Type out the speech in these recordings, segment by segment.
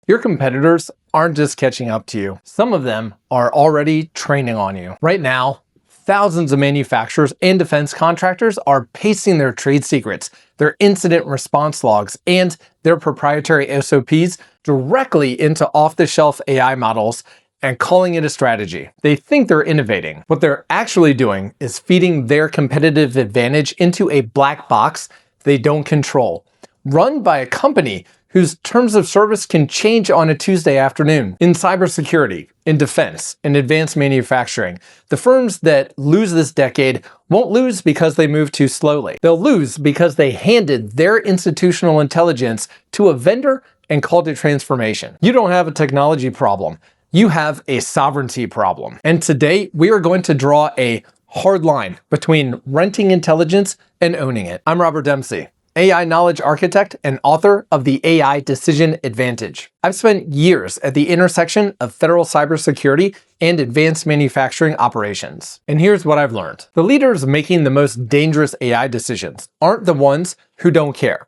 Your competitors aren't just catching up to you. Some of them are already training on you. Right now, thousands of manufacturers and defense contractors are pasting their trade secrets, their incident response logs, and their proprietary SOPs directly into off-the-shelf AI models and calling it a strategy. They think they're innovating. What they're actually doing is feeding their competitive advantage into a black box they don't control, run by a company whose terms of service can change on a Tuesday afternoon. In cybersecurity, in defense, in advanced manufacturing, the firms that lose this decade won't lose because they move too slowly. They'll lose because they handed their institutional intelligence to a vendor and called it transformation. You don't have a technology problem. You have a sovereignty problem. And today, we are going to draw a hard line between renting intelligence and owning it. I'm Robert Dempsey, AI knowledge architect and author of the AI Decision Advantage. I've spent years at the intersection of federal cybersecurity and advanced manufacturing operations. And here's what I've learned. The leaders making the most dangerous AI decisions aren't the ones who don't care.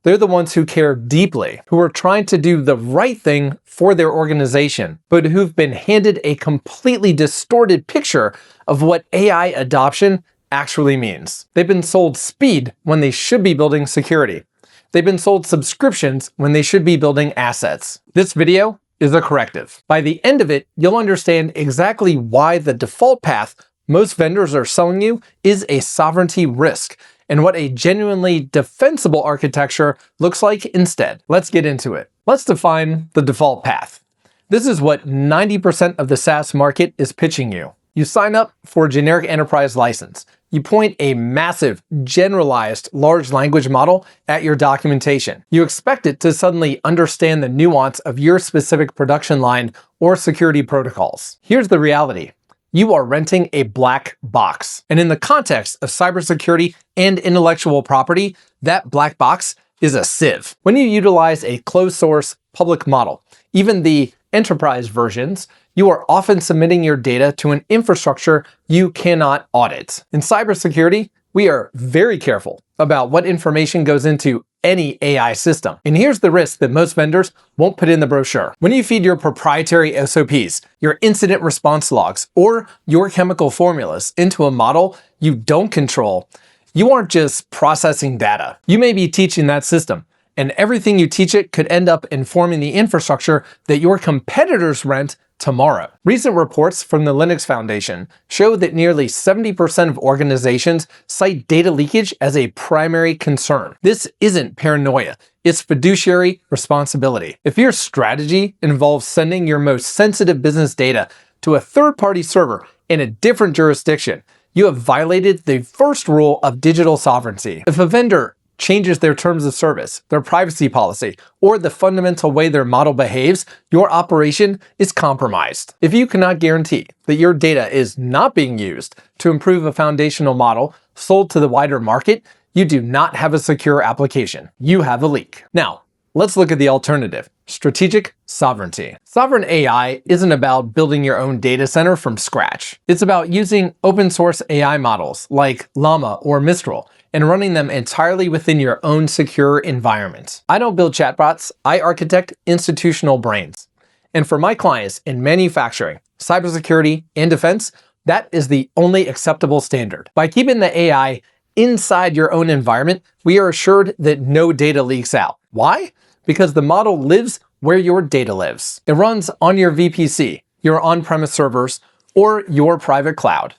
They're the ones who care deeply, who are trying to do the right thing for their organization, but who've been handed a completely distorted picture of what AI adoption actually means. They've been sold speed when they should be building security. They've been sold subscriptions when they should be building assets. This video is a corrective. By the end of it, you'll understand exactly why the default path most vendors are selling you is a sovereignty risk, and what a genuinely defensible architecture looks like instead. Let's get into it. Let's define the default path. This is what 90% of the SaaS market is pitching you. You sign up for a generic enterprise license. You point a massive, generalized large language model at your documentation. You expect it to suddenly understand the nuance of your specific production line or security protocols. Here's the reality. You are renting a black box. And in the context of cybersecurity and intellectual property, that black box is a sieve. When you utilize a closed source public model, even the enterprise versions, you are often submitting your data to an infrastructure you cannot audit. In cybersecurity, we are very careful about what information goes into any AI system. And here's the risk that most vendors won't put in the brochure. When you feed your proprietary SOPs, your incident response logs, or your chemical formulas into a model you don't control, you aren't just processing data. You may be teaching that system, and everything you teach it could end up informing the infrastructure that your competitors rent tomorrow. Recent reports from the Linux Foundation show that nearly 70% of organizations cite data leakage as a primary concern. This isn't paranoia, it's fiduciary responsibility. If your strategy involves sending your most sensitive business data to a third-party server in a different jurisdiction, you have violated the first rule of digital sovereignty. If a vendor changes their terms of service, their privacy policy, or the fundamental way their model behaves, your operation is compromised. If you cannot guarantee that your data is not being used to improve a foundational model sold to the wider market, you do not have a secure application. You have a leak. Now, let's look at the alternative: strategic sovereignty. Sovereign AI isn't about building your own data center from scratch. It's about using open source AI models like Llama or Mistral and running them entirely within your own secure environment. I don't build chatbots, I architect institutional brains. And for my clients in manufacturing, cybersecurity, and defense, that is the only acceptable standard. By keeping the AI inside your own environment, we are assured that no data leaks out. Why? Because the model lives where your data lives. It runs on your VPC, your on-premise servers, or your private cloud.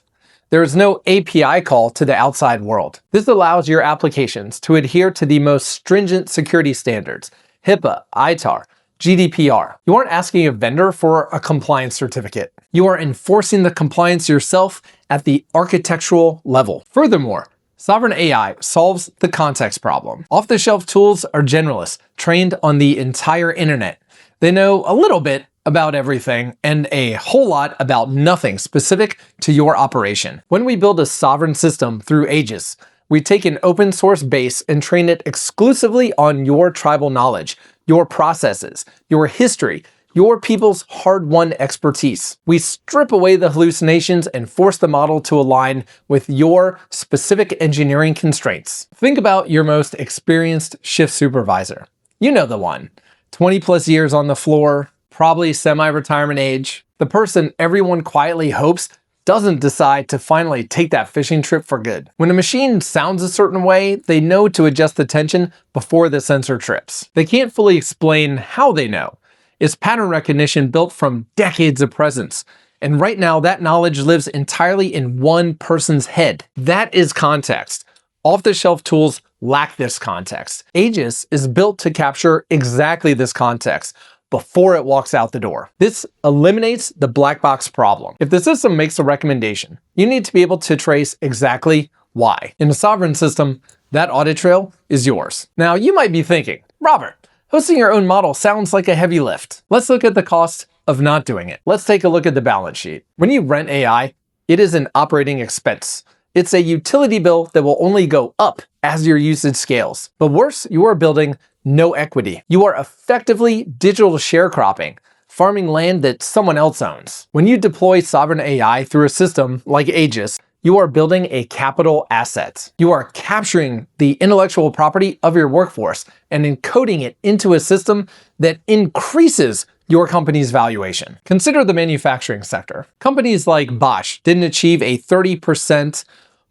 There is no API call to the outside world. This allows your applications to adhere to the most stringent security standards: HIPAA, ITAR, GDPR. You aren't asking a vendor for a compliance certificate. You are enforcing the compliance yourself at the architectural level. Furthermore, sovereign AI solves the context problem. Off-the-shelf tools are generalists, trained on the entire internet. They know a little bit about everything and a whole lot about nothing specific to your operation. When we build a sovereign system through Aegis, we take an open source base and train it exclusively on your tribal knowledge, your processes, your history, your people's hard-won expertise. We strip away the hallucinations and force the model to align with your specific engineering constraints. Think about your most experienced shift supervisor. You know the one. 20 plus years on the floor, probably semi-retirement age. The person everyone quietly hopes doesn't decide to finally take that fishing trip for good. When a machine sounds a certain way, they know to adjust the tension before the sensor trips. They can't fully explain how they know. It's pattern recognition built from decades of presence. And right now, that knowledge lives entirely in one person's head. That is context. Off-the-shelf tools lack this context. Aegis is built to capture exactly this context before it walks out the door. This eliminates the black box problem. If the system makes a recommendation, you need to be able to trace exactly why. In a sovereign system, that audit trail is yours. Now, you might be thinking, Robert, hosting your own model sounds like a heavy lift. Let's look at the cost of not doing it. Let's take a look at the balance sheet. When you rent AI, it is an operating expense. It's a utility bill that will only go up as your usage scales. But worse, you are building no equity. You are effectively digital sharecropping, farming land that someone else owns. When you deploy sovereign AI through a system like Aegis, you are building a capital asset. You are capturing the intellectual property of your workforce and encoding it into a system that increases your company's valuation. Consider the manufacturing sector. Companies like Bosch didn't achieve a 30%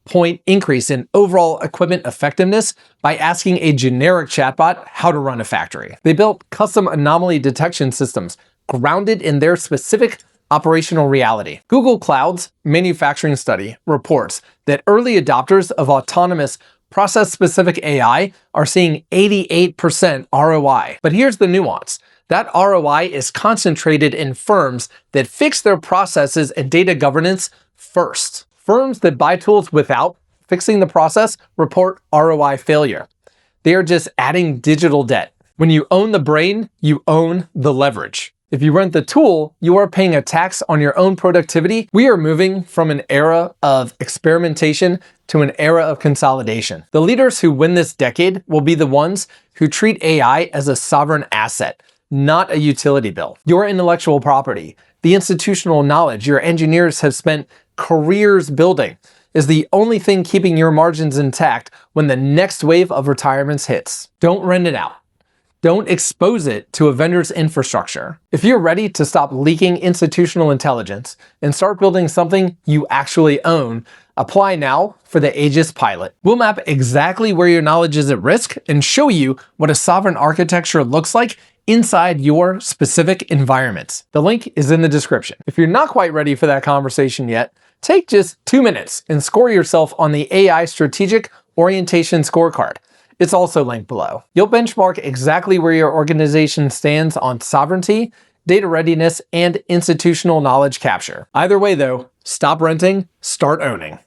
point increase in overall equipment effectiveness by asking a generic chatbot how to run a factory. They built custom anomaly detection systems grounded in their specific operational reality. Google Cloud's manufacturing study reports that early adopters of autonomous process-specific AI are seeing 88% ROI. But here's the nuance. That ROI is concentrated in firms that fix their processes and data governance first. Firms that buy tools without fixing the process report ROI failure. They are just adding digital debt. When you own the brain, you own the leverage. If you rent the tool, you are paying a tax on your own productivity. We are moving from an era of experimentation to an era of consolidation. The leaders who win this decade will be the ones who treat AI as a sovereign asset, not a utility bill. Your intellectual property, the institutional knowledge your engineers have spent careers building, is the only thing keeping your margins intact when the next wave of retirements hits. Don't rent it out. Don't expose it to a vendor's infrastructure. If you're ready to stop leaking institutional intelligence and start building something you actually own, apply now for the Aegis pilot. We'll map exactly where your knowledge is at risk and show you what a sovereign architecture looks like inside your specific environment. The link is in the description. If you're not quite ready for that conversation yet, take just 2 minutes and score yourself on the AI Strategic Orientation Scorecard. It's also linked below. You'll benchmark exactly where your organization stands on sovereignty, data readiness, and institutional knowledge capture. Either way though, stop renting, start owning.